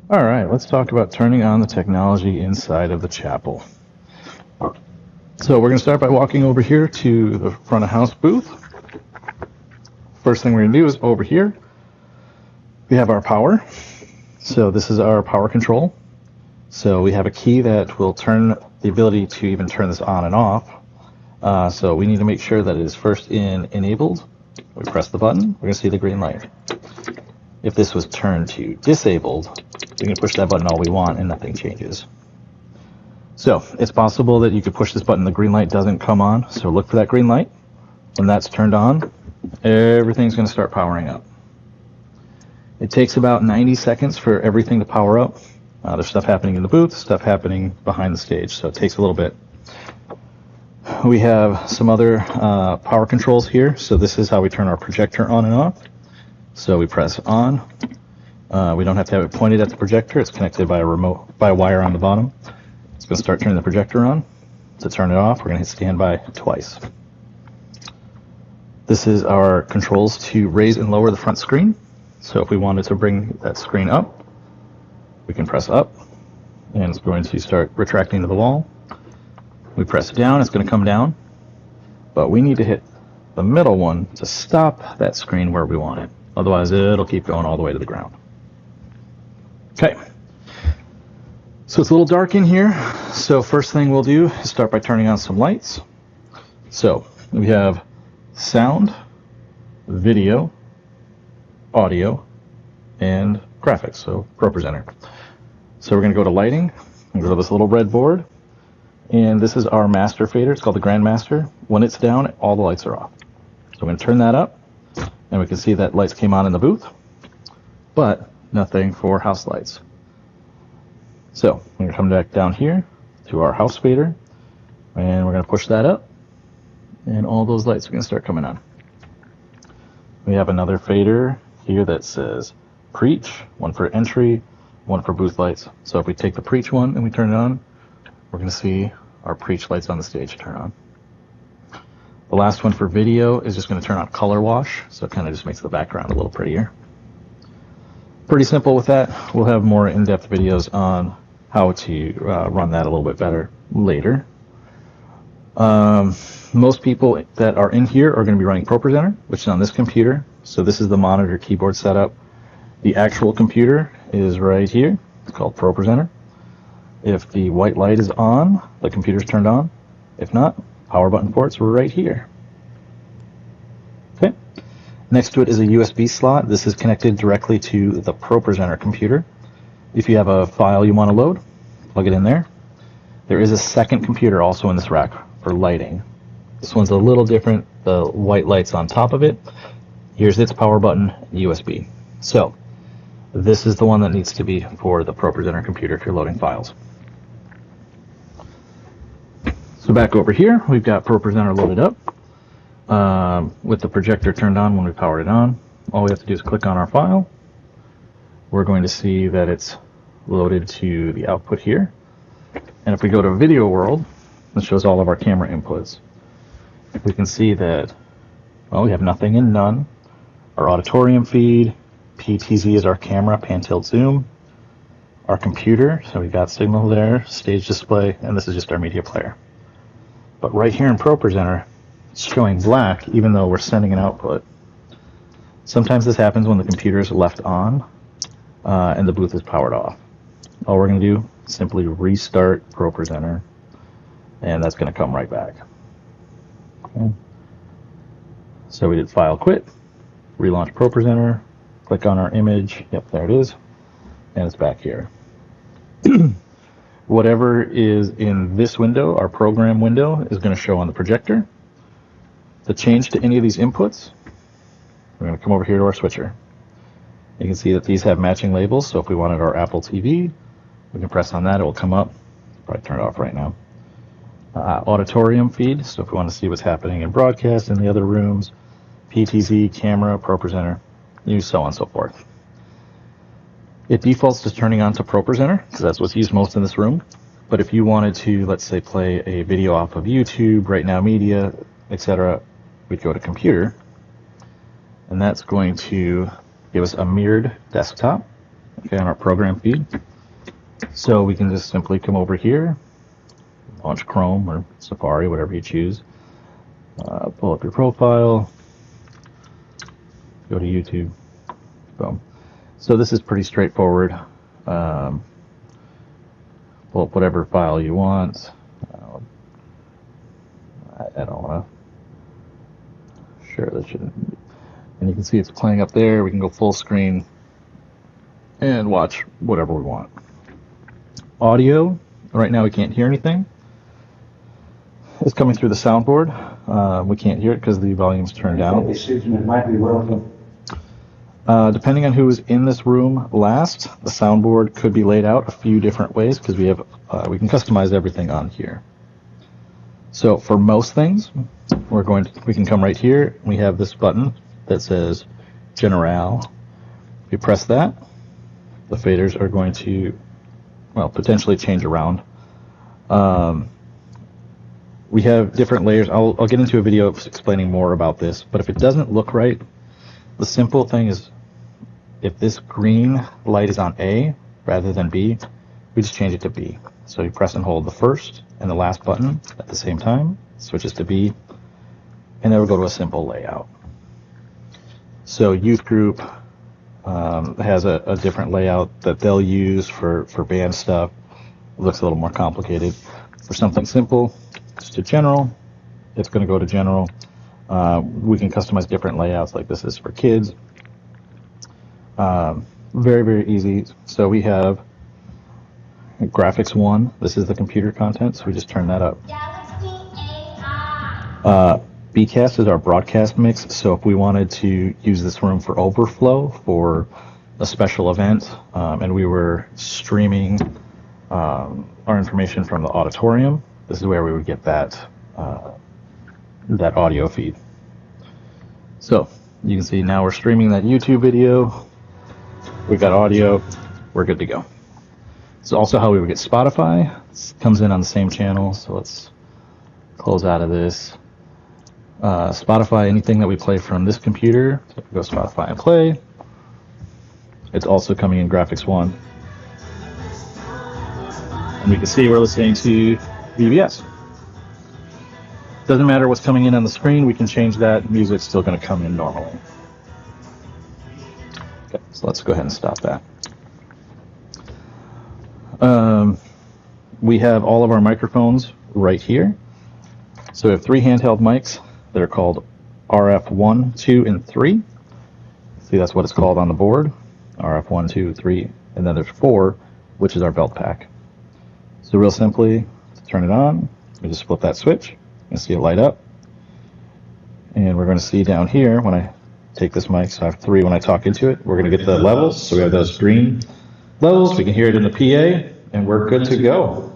All right, let's talk about turning on the technology inside of the chapel. So we're going to start by walking over here to the front of house booth. First thing we're going to do is over here, we have our power. So this is our power control. So we have a key that will turn the ability to even turn this on and off. So we need to make sure that it is first enabled. We press the button, we're going to see the green light. If this was turned to disabled, we can push that button all we want and nothing changes. So it's possible that you could push this button, the green light doesn't come on, so look for that green light. When that's turned on, everything's going to start powering up. It takes about 90 seconds for everything to power up. There's stuff happening in the booth, stuff happening behind the stage, so it takes a little bit. We have some other power controls here, so this is how we turn our projector on and off. So we press on. We don't have to have it pointed at the projector, it's connected by a wire on the bottom. It's going to start turning the projector on. To turn it off, we're going to hit standby twice. This is our controls to raise and lower the front screen. So if we wanted to bring that screen up, we can press up, and it's going to start retracting to the wall. We press down, it's going to come down, but we need to hit the middle one to stop that screen where we want it. Otherwise, it'll keep going all the way to the ground. Okay. So it's a little dark in here. So first thing we'll do is start by turning on some lights. So we have sound, video, audio, and graphics, so ProPresenter. So we're going to go to lighting, and go to this little red board, and this is our master fader. It's called the Grandmaster. When it's down, all the lights are off. So we're going to turn that up, and we can see that lights came on in the booth, but nothing for house lights. So we're going to come back down here to our house fader, and we're going to push that up, and all those lights are going to start coming on. We have another fader here that says preach, one for entry, one for booth lights. So if we take the preach one and we turn it on, we're going to see our preach lights on the stage turn on. The last one for video is just going to turn on color wash, so it kind of just makes the background a little prettier. Pretty simple with that. We'll have more in-depth videos on how to run that a little bit better later. Most people that are in here are going to be running ProPresenter, which is on this computer. So this is the monitor keyboard setup. The actual computer is right here. It's called ProPresenter. If the white light is on, the computer's turned on. If not, power button ports are right here. Okay. Next to it is a USB slot. This is connected directly to the ProPresenter computer. If you have a file you want to load, plug it in there. There is a second computer also in this rack for lighting. This one's a little different. The white light's on top of it. Here's its power button, USB. So this is the one that needs to be for the ProPresenter computer if you're loading files. So back over here, we've got ProPresenter loaded up with the projector turned on when we powered it on. All we have to do is click on our file. We're going to see that it's loaded to the output here. And if we go to Video World, it shows all of our camera inputs. We can see that, well, we have nothing and none. Our auditorium feed, PTZ is our camera, pan, tilt, zoom. Our computer, so we've got signal there, stage display, and this is just our media player. But right here in ProPresenter, it's showing black even though we're sending an output. Sometimes this happens when the computer is left on and the booth is powered off. All we're going to do is simply restart ProPresenter, and that's going to come right back. Okay. So we did file quit, relaunch ProPresenter, click on our image, yep, there it is, and it's back here. Whatever is in this window, our program window, is going to show on the projector. To change to any of these inputs, we're going to come over here to our switcher. You can see that these have matching labels, so if we wanted our Apple TV, we can press on that, it will come up. Probably turn it off right now. Auditorium feed, so if we want to see what's happening in broadcast in the other rooms, PTZ, camera, ProPresenter, so on and so forth. It defaults to turning on to ProPresenter, because that's what's used most in this room. But if you wanted to, let's say, play a video off of YouTube, Right Now Media, etc., we'd go to Computer, and that's going to give us a mirrored desktop. okay, on our program feed. So we can just simply come over here, launch Chrome or Safari, whatever you choose, pull up your profile, go to YouTube, boom. So this is pretty straightforward. Pull up whatever file you want. I don't want to. Sure, that shouldn't. And you can see it's playing up there. We can go full screen and watch whatever we want. Audio, right now we can't hear anything. It's coming through the soundboard. We can't hear it because the volume's turned down. Depending on who was in this room last, the soundboard could be laid out a few different ways because we can customize everything on here. So for most things, we can come right here. We have this button that says General. If you press that, the faders are going to, well, potentially change around. We have different layers. I'll get into a video explaining more about this, but if it doesn't look right, the simple thing is if this green light is on A rather than B, we just change it to B. So you press and hold the first and the last button at the same time, switches to B, and then we'll go to a simple layout. So youth group has a different layout that they'll use for band stuff. It looks a little more complicated. For something simple, just to general, it's going to go to general. We can customize different layouts, like this is for kids. Very, very easy. So we have graphics 1. This is the computer content, so we just turn that up. Bcast is our broadcast mix, so if we wanted to use this room for overflow for a special event, and we were streaming our information from the auditorium, this is where we would get that audio feed. So you can see now we're streaming that YouTube video. We've got audio. We're good to go. It's also how we would get Spotify. This comes in on the same channel. So let's close out of this. Spotify, anything that we play from this computer, so go Spotify and play. It's also coming in graphics 1. And we can see we're listening to VBS. Doesn't matter what's coming in on the screen, we can change that. Music's still going to come in normally. Okay, so let's go ahead and stop that. We have all of our microphones right here. So we have 3 handheld mics that are called RF 1, 2, and 3. See, that's what it's called on the board. RF 1, 2, 3, and then there's 4, which is our belt pack. So real simply, to turn it on, we just flip that switch. You can see it light up. And we're going to see down here, when I take this mic, so I have 3 when I talk into it, we're going to get the levels. So we have those green levels. We can hear it in the PA, and we're good to go.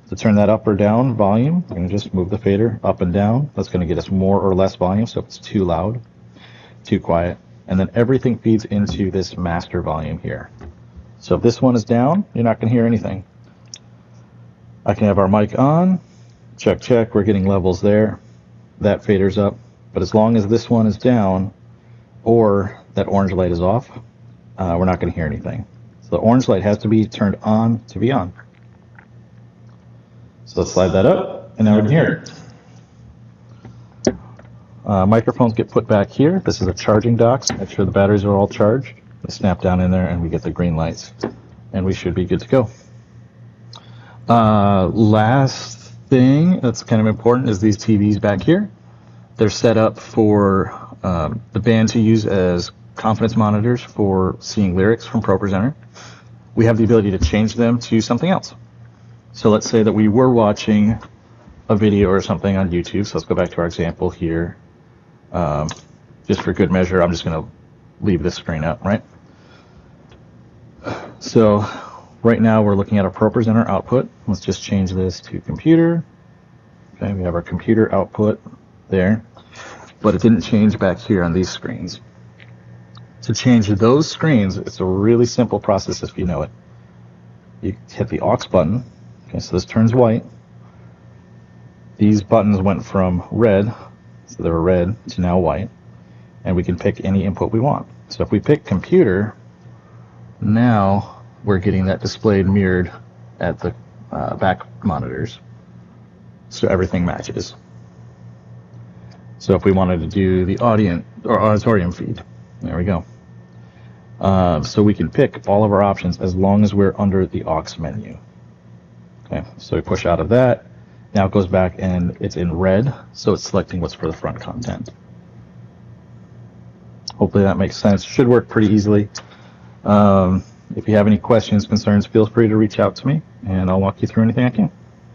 To turn that up or down volume, we're going to just move the fader up and down. That's going to get us more or less volume, so if it's too loud, too quiet. And then everything feeds into this master volume here. So if this one is down, you're not going to hear anything. I can have our mic on, check, check, we're getting levels there. That fader's up. But as long as this one is down, or that orange light is off, we're not going to hear anything. So the orange light has to be turned on to be on. So let's slide that up, and now we can hear it. Microphones get put back here. This is a charging dock, so make sure the batteries are all charged. They snap down in there, and we get the green lights. And we should be good to go. Last thing that's kind of important is these TVs back here. They're set up for the band to use as confidence monitors for seeing lyrics from ProPresenter. We have the ability to change them to something else. So let's say that we were watching a video or something on YouTube. So let's go back to our example here. Just for good measure, I'm just going to leave this screen up, right? So right now we're looking at our ProPresenter output. Let's just change this to computer. Okay, we have our computer output there, but it didn't change back here on these screens. To change those screens, it's a really simple process if you know it. You hit the aux button. Okay, so this turns white. These buttons went from red, so they were red, to now white, and we can pick any input we want. So if we pick computer, Now we're getting that displayed mirrored at the back monitors, so everything matches. So if we wanted to do the auditorium feed, there we go. So we can pick all of our options as long as we're under the aux menu. Okay, so we push out of that. Now it goes back and it's in red, so it's selecting what's for the front content. Hopefully that makes sense. Should work pretty easily. If you have any questions, concerns, feel free to reach out to me, and I'll walk you through anything I can.